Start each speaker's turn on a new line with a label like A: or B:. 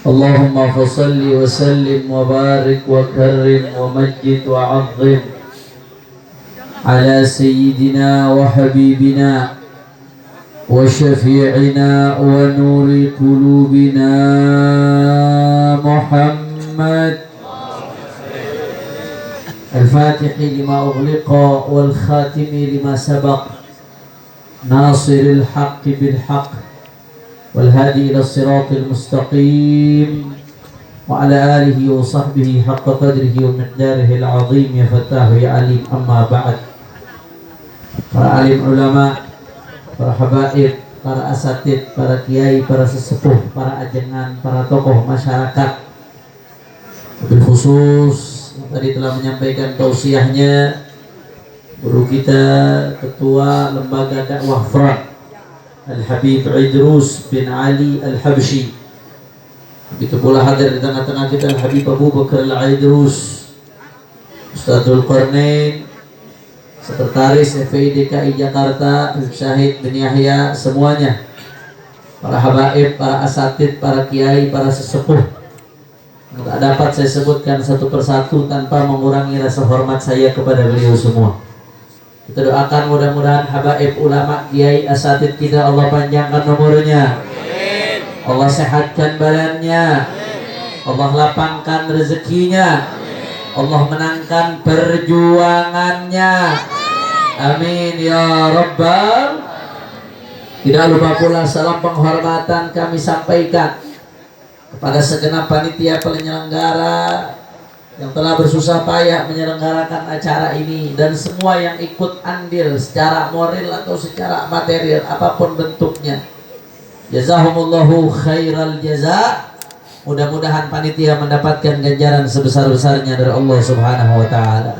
A: اللهم فصل وسلم وبارك وكرم ومجد وعظم على سيدنا وحبيبنا وشفيعنا ونور قلوبنا محمد الفاتح لما أغلق والخاتم لما سبق ناصر الحق بالحق والهادي إلى الصراط المستقيم وعلى آله وصحبه حق قدره ومقداره العظيم يا فتاه يا عليم. أما بعد, para alim ulama, para habaib, para asatid, para kiai, para sesepuh, para ajengan, para tokoh masyarakat, wabil khusus yang tadi telah menyampaikan tausiahnya guru kita, ketua lembaga dakwah FRA Al-Habib Idrus bin Ali Al-Habsyi. Begitu pula hadir di tengah-tengah kita Al-Habib Abu Bakar Al-Idrus, Ustadzul Qarnain, Sekretaris FPI DKI Jakarta Syahid bin Yahya, semuanya, para habaib, para asatid, para kiai, para sesepuh. Tak dapat saya sebutkan satu persatu tanpa mengurangi rasa hormat saya kepada beliau semua. Kita doakan mudah-mudahan habaib, ulama, kiai, asatid kita Allah panjangkan umurnya, Allah sehatkan badannya, Allah lapangkan rezekinya, Allah menangkan perjuangannya, amin ya rabbal. Tidak lupa pula salam penghormatan kami sampaikan kepada segenap panitia penyelenggara yang telah bersusah payah menyelenggarakan acara ini dan semua yang ikut andil secara moral atau secara material apapun bentuknya. Jazahumullahu khairal jaza. Mudah-mudahan panitia mendapatkan ganjaran sebesar-besarnya dari Allah Subhanahu wa taala.